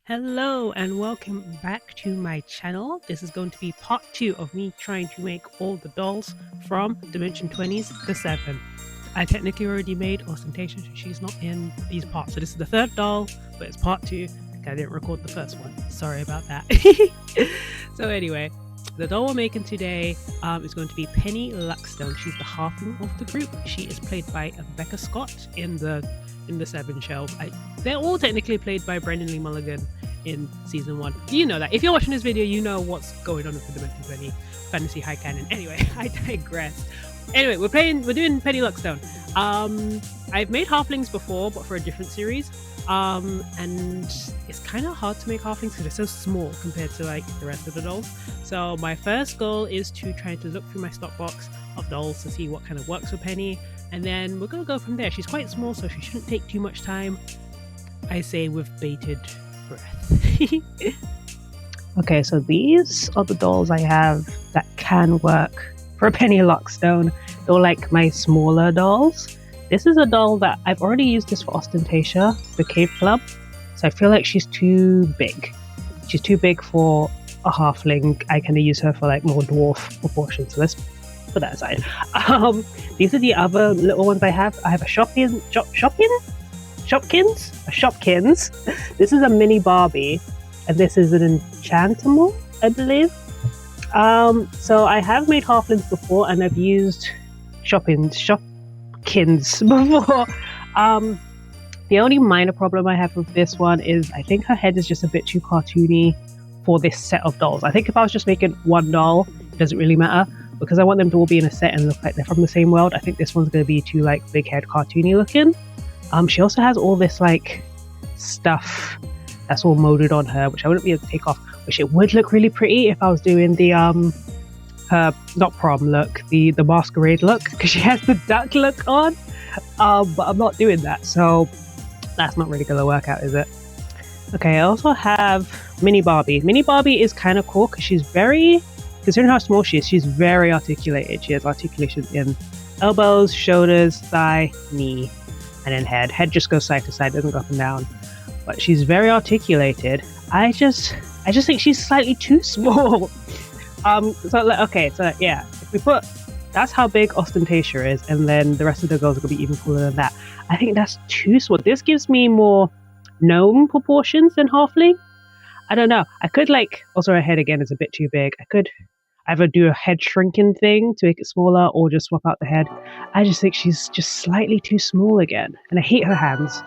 Hello and welcome back to my channel. This is going to be part 2 of me trying to make all the dolls from Dimension 20's The 7. I technically already made Ostentation, so she's not in these parts. So this is the third doll, but it's part 2. I didn't record the first one. Sorry about that. So anyway, the doll we're making today is going to be Penny Luckstone. She's the halfling of the group. She is played by Becca Scott in the 7 shelf. They're all technically played by Brendan Lee Mulligan in season 1. You know that. If you're watching this video, you know what's going on with the Dimension 20 Fantasy High Canon. Anyway, I digress. Anyway, we're doing Penny Luckstone. I've made halflings before, but for a different series. And it's kind of hard to make halflings because they're so small compared to like the rest of the dolls. So my first goal is to try to look through my stock box of dolls to see what kind of works for Penny. And then we're going to go from there. She's quite small, so she shouldn't take too much time. I say with bated breath. Okay, so these are the dolls I have that can work for a Penny Luckstone. They're like my smaller dolls. This is a doll that I've already used this for Ostentation, the Cave Club. So I feel like she's too big. She's too big for a halfling. I kind of use her for like more dwarf proportions. So let's put that aside. These are the other little ones I have. I have a Shopkins. This is a mini Barbie, and this is an Enchantimal, I believe. So I have made halflings before, and I've used Shopkins before. The only minor problem I have with this one is I think her head is just a bit too cartoony for this set of dolls. I think if I was just making one doll, it doesn't really matter. Because I want them to all be in a set and look like they're from the same world, I think this one's going to be too like big head cartoony looking. She also has all this like stuff that's all molded on her, which I wouldn't be able to take off, which it would look really pretty if I was doing the her not prom look, the masquerade look, because she has the duck look on. But I'm not doing that, so that's not really going to work out, is it? Okay, I also have Mini Barbie. Mini Barbie is kind of cool because she's very, considering how small she is, she's very articulated. She has articulations in elbows, shoulders, thigh, knee, and then head. Head just goes side to side, doesn't go up and down. But she's very articulated. I just think she's slightly too small. So yeah, if we put, that's how big Ostentation is, and then the rest of the girls are going to be even cooler than that. I think that's too small. This gives me more gnome proportions than halfling. I don't know. I could also her head again is a bit too big. I could either do a head shrinking thing to make it smaller or just swap out the head. I just think she's just slightly too small again. And I hate her hands.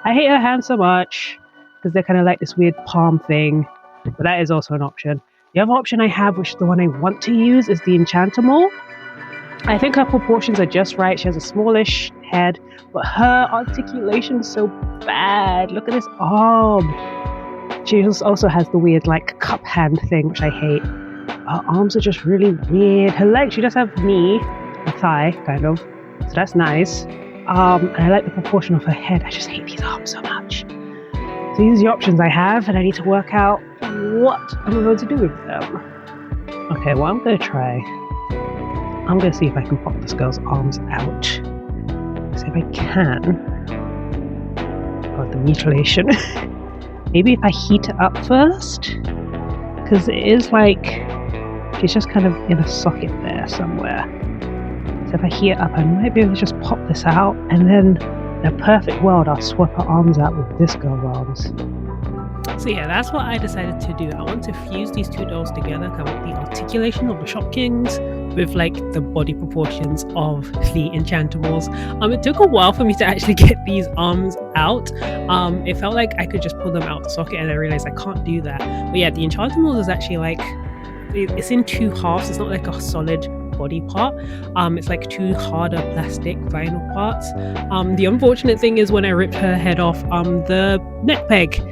I hate her hands so much because they're kind of like this weird palm thing. But that is also an option. The other option I have, which is the one I want to use, is the Enchantimal. I think her proportions are just right. She has a smallish head, but her articulation is so bad. Look at this arm. She also has the weird cup hand thing, which I hate. Her arms are just really weird. Her legs, she does have knee, a thigh, kind of. So that's nice. And I like the proportion of her head. I just hate these arms so much. So these are the options I have, and I need to work out what I'm going to do with them. Okay, what I'm going to try, I'm going to see if I can pop this girl's arms out. See if I can. Oh, the mutilation. Maybe if I heat it up first, because it is she's just kind of in a socket there somewhere. So if I heat it up, I might be able to just pop this out, and then in a perfect world, I'll swap her arms out with this girl's arms. So yeah, that's what I decided to do. I want to fuse these two dolls together. I want the articulation of the Shopkins with the body proportions of the Enchantimals. It took a while for me to actually get these arms out. It felt like I could just pull them out the socket, and I realized I can't do that. But yeah, the Enchantimals is actually it's in two halves. It's not like a solid body part. It's like two harder plastic vinyl parts. The unfortunate thing is when I ripped her head off, the neck peg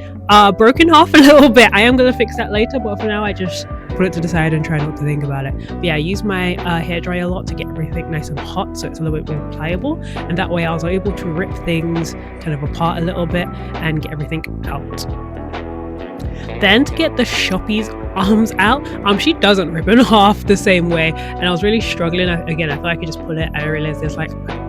broke in half a little bit. I am going to fix that later, but for now I just put it to the side and try not to think about it. But yeah, I use my hairdryer a lot to get everything nice and hot, so it's a little bit more pliable, and that way I was able to rip things kind of apart a little bit and get everything out. Then to get the Shoppy's arms out, she doesn't rip in half the same way, and I was really struggling. Again, I thought I could just pull it. I realized there's a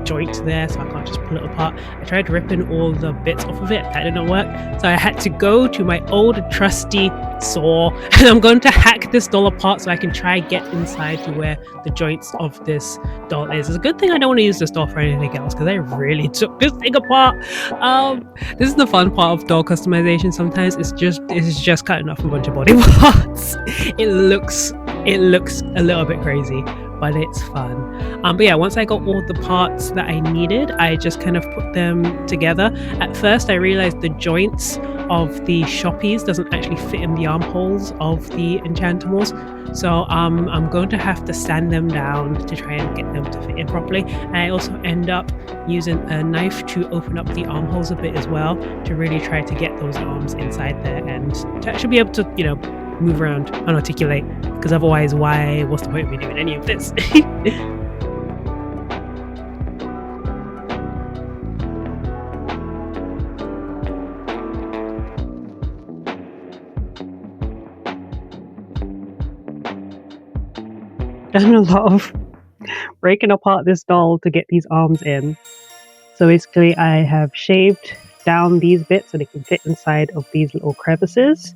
joint there, so I can't just pull it apart. I tried ripping all the bits off of it, that didn't work, so I had to go to my old trusty saw, and I'm going to hack this doll apart so I can try get inside to where the joints of this doll is. It's a good thing I don't want to use this doll for anything else, because I really took this thing apart. This is the fun part of doll customization. Sometimes it's just cutting off a bunch of body parts. It looks a little bit crazy, but it's fun. But yeah, once I got all the parts that I needed, I just kind of put them together. At first I realized the joints of the shoppies doesn't actually fit in the armholes of the Enchantimals, so I'm going to have to sand them down to try and get them to fit in properly. And I also end up using a knife to open up the armholes a bit as well, to really try to get those arms inside there and to actually be able to, you know, move around and articulate, because otherwise what's the point of me doing any of this? Done a lot of breaking apart this doll to get these arms in. So basically I have shaved down these bits so they can fit inside of these little crevices.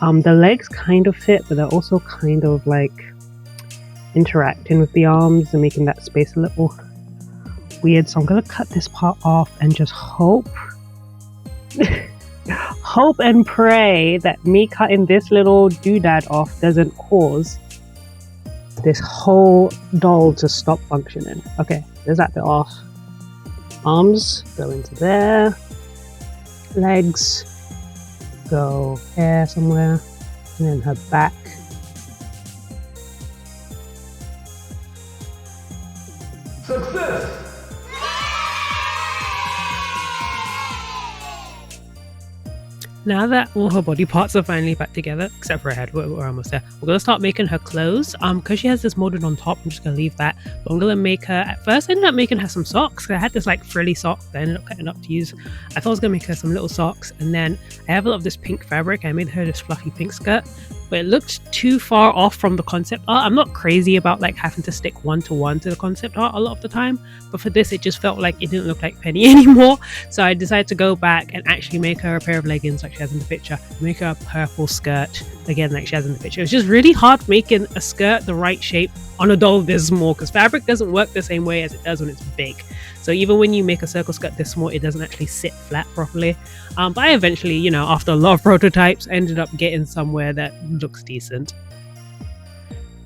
The legs kind of fit, but they're also kind of like interacting with the arms and making that space a little weird. So I'm gonna cut this part off and just hope and pray that me cutting this little doodad off doesn't cause this whole doll to stop functioning. Okay, there's that bit off. Arms go into there. Legs go here somewhere, and then her back. Success! Now that all her body parts are finally back together, except for her head, we're almost there. We're going to start making her clothes. Because she has this molded on top, I'm just going to leave that. But I'm going to make her, at first I ended up making her some socks. I had this like frilly sock that I ended up cutting up to use. I thought I was going to make her some little socks. And then I have a lot of this pink fabric. I made her this fluffy pink skirt. But it looked too far off from the concept art. I'm not crazy about like having to stick one-to-one to the concept art a lot of the time. But for this, it just felt like it didn't look like Penny anymore. So I decided to go back and actually make her a pair of leggings like she has in the picture. Make her a purple skirt, again like she has in the picture. It's just really hard making a skirt the right shape on a doll this small, because fabric doesn't work the same way as it does when it's big. So even when you make a circle skirt this small, it doesn't actually sit flat properly. But I eventually, you know, after a lot of prototypes, ended up getting somewhere that looks decent.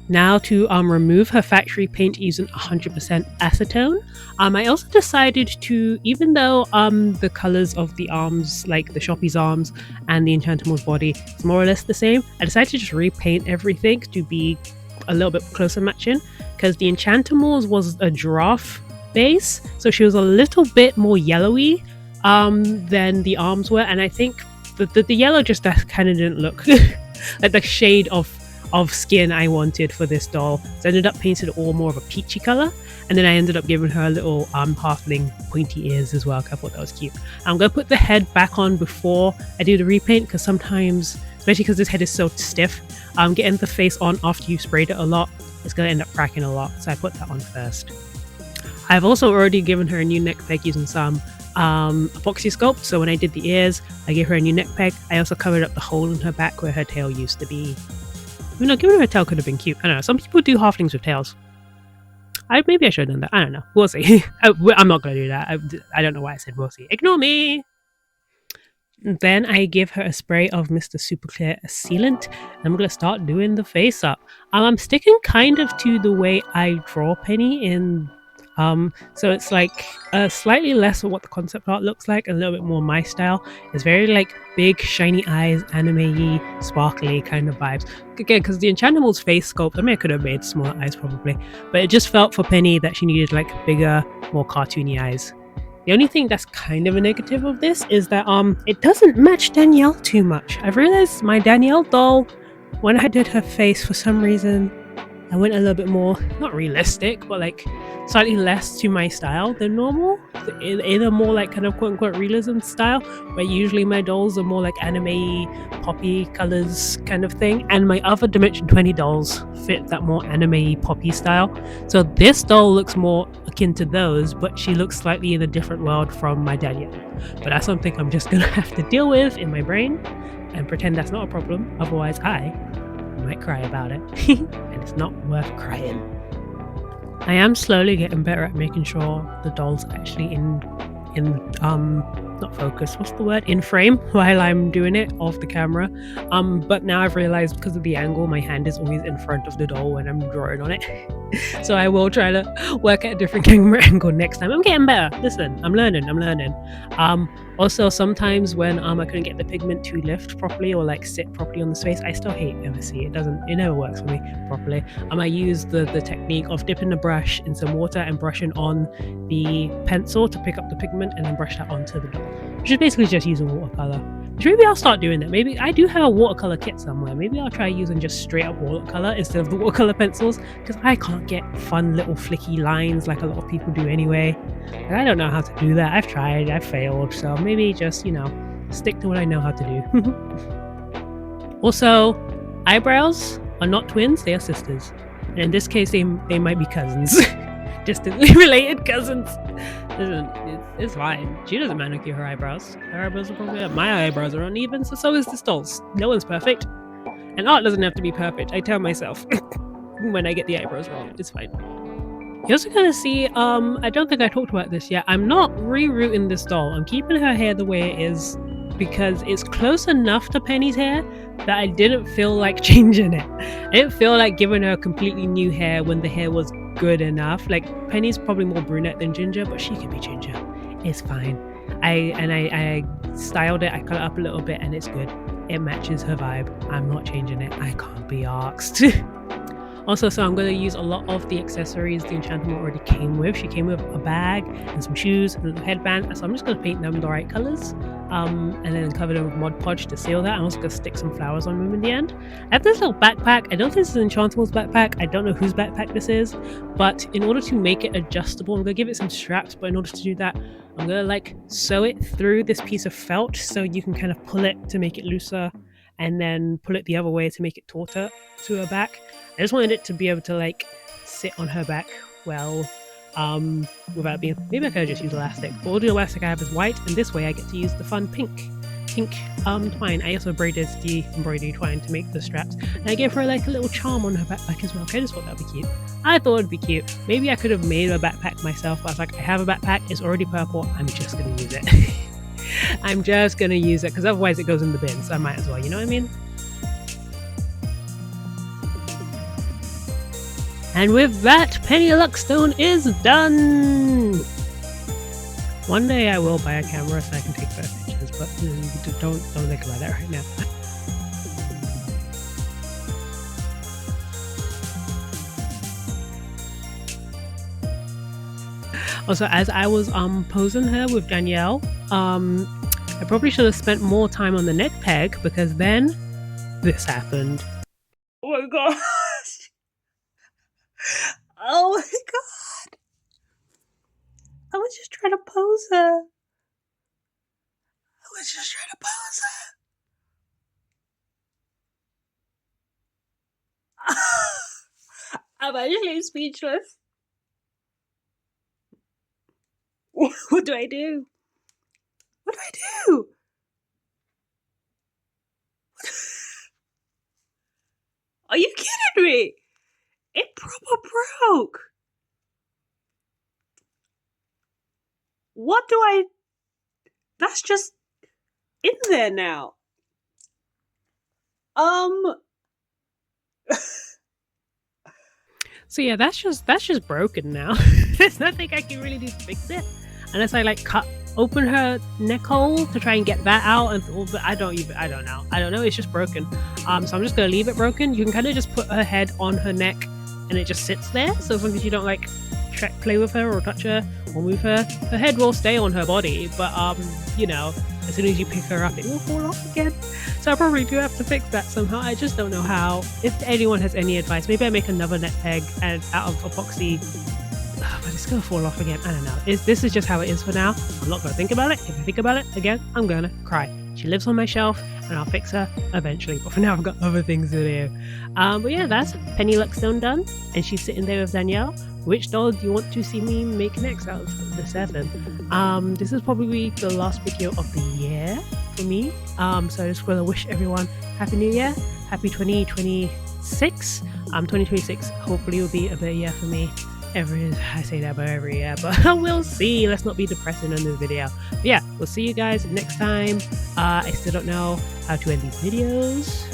Now to remove her factory paint using 100% acetone. I also decided to, even though the colors of the arms, like the Shoppy's arms and the Enchantimal's body, is more or less the same, I decided to just repaint everything to be a little bit closer matching, because the Enchantimal's was a giraffe base, so she was a little bit more yellowy than the arms were, and I think the yellow just kind of didn't look like the shade of skin I wanted for this doll. So I ended up painting it all more of a peachy color, and then I ended up giving her a little halfling pointy ears as well, because I thought that was cute. I'm going to put the head back on before I do the repaint, because sometimes, especially because this head is so stiff, getting the face on after you've sprayed it a lot, it's going to end up cracking a lot, so I put that on first. I've also already given her a new neck peg using some Apoxie Sculpt, so when I did the ears, I gave her a new neck peg. I also covered up the hole in her back where her tail used to be. You know, giving her a tail could have been cute. I don't know, some people do halflings with tails. Maybe I should have done that. I don't know. We'll see. I'm not going to do that. I don't know why I said we'll see. Ignore me! Then I give her a spray of Mr. Super Clear Sealant, and I'm going to start doing the face up. I'm sticking kind of to the way I draw Penny in. So it's like slightly less of what the concept art looks like, a little bit more my style. It's very like big shiny eyes, anime-y, sparkly kind of vibes. Again, because the Enchantimal's face sculpt, I mean I could have made smaller eyes probably, but it just felt for Penny that she needed like bigger, more cartoony eyes. The only thing that's kind of a negative of this is that it doesn't match Danielle too much. I've realized my Danielle doll, when I did her face, for some reason I went a little bit more, not realistic, but like slightly less to my style than normal. In a more like kind of quote unquote realism style, where usually my dolls are more like anime poppy colors kind of thing. And my other Dimension 20 dolls fit that more anime poppy style. So this doll looks more akin to those, but she looks slightly in a different world from my Danielle. But that's something I'm just gonna have to deal with in my brain and pretend that's not a problem. Otherwise, I might cry about it. And it's not worth crying. I am slowly getting better at making sure the doll's actually in not focus, what's the word, in frame while I'm doing it off the camera. But now I've realized because of the angle, my hand is always in front of the doll when I'm drawing on it. So I will try to work at a different camera angle next time. I'm getting better. Listen, I'm learning. Also, sometimes when I couldn't get the pigment to lift properly or like sit properly on the space, I still hate MSC. It never works for me properly. I use the technique of dipping the brush in some water and brushing on the pencil to pick up the pigment and then brush that onto the doll, which is basically just using watercolor. Which maybe I'll start doing that. Maybe I do have a watercolor kit somewhere. Maybe I'll try using just straight up watercolor instead of the watercolor pencils, because I can't get fun little flicky lines like a lot of people do anyway. And I don't know how to do that. I've tried, I've failed. So maybe just, stick to what I know how to do. Also, eyebrows are not twins, they are sisters. And in this case, they might be cousins. Distantly related cousins. Listen, it's fine. She doesn't manicure her eyebrows. Her eyebrows are probably up. My eyebrows are uneven, so is this doll's. No one's perfect. And art doesn't have to be perfect. I tell myself when I get the eyebrows wrong. It's fine. You're also gonna see, I don't think I talked about this yet. I'm not rerouting this doll. I'm keeping her hair the way it is because it's close enough to Penny's hair that I didn't feel like changing it. I didn't feel like giving her completely new hair when the hair was good enough. Like, Penny's probably more brunette than ginger, but she can be ginger. It's fine. I styled it, I cut it up a little bit, and it's good. It matches her vibe. I'm not changing it. I can't be asked. Also, so I'm going to use a lot of the accessories the enchantment already came with. She came with a bag and some shoes and a little headband. So I'm just going to paint them the right colors and then cover them with Mod Podge to seal that. I'm also going to stick some flowers on them in the end. I have this little backpack. I don't think this is an Enchantable's backpack. I don't know whose backpack this is. But in order to make it adjustable, I'm going to give it some straps. But in order to do that, I'm going to sew it through this piece of felt so you can kind of pull it to make it looser and then pull it the other way to make it tauter to her back. I just wanted it to be able to sit on her back well, without being. Maybe I could just use elastic. But all the elastic I have is white, and this way I get to use the fun pink twine. I also braided the embroidery twine to make the straps, and I gave her a little charm on her backpack as well. I just thought that'd be cute. I thought it'd be cute. Maybe I could have made a backpack myself, but I was like, I have a backpack. It's already purple. I'm just gonna use it. I'm just gonna use it because otherwise it goes in the bin. So I might as well. You know what I mean? And with that, Penny Luckstone is done! One day I will buy a camera so I can take better pictures, but don't think about that right now. Also, as I was posing her with Danielle, I probably should have spent more time on the neck peg because then this happened. Oh my god! Oh my god! I was just trying to pose her. I'm actually speechless. What do I do? Are you kidding me? It proper broke. That's just in there now. So yeah, that's just broken now. There's nothing I can really do to fix it unless I cut open her neck hole to try and get that out, but I don't know. It's just broken. So I'm just gonna leave it broken. You can kind of just put her head on her neck and it just sits there. So as long as you don't play with her or touch her or move her, her head will stay on her body. But as soon as you pick her up, it will fall off again. So I probably do have to fix that somehow. I just don't know how. If anyone has any advice, maybe I make another net peg and out of epoxy, but it's gonna fall off again. I don't know. This is just how it is for now. I'm not gonna think about it. If I think about it again, I'm gonna cry. She lives on my shelf and I'll fix her eventually, but for now I've got other things to do. But yeah, that's Penny Luckstone done, and she's sitting there with Danielle. Which doll do you want to see me make next out of the 7? This is probably the last video of the year for me. So I just want to wish everyone Happy New Year, Happy 2026. 2026 hopefully will be a better year for me. I say that about every year, but we'll see. Let's not be depressing in this video. But yeah, we'll see you guys next time. I still don't know how to end these videos.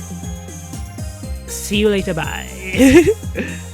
See you later, bye.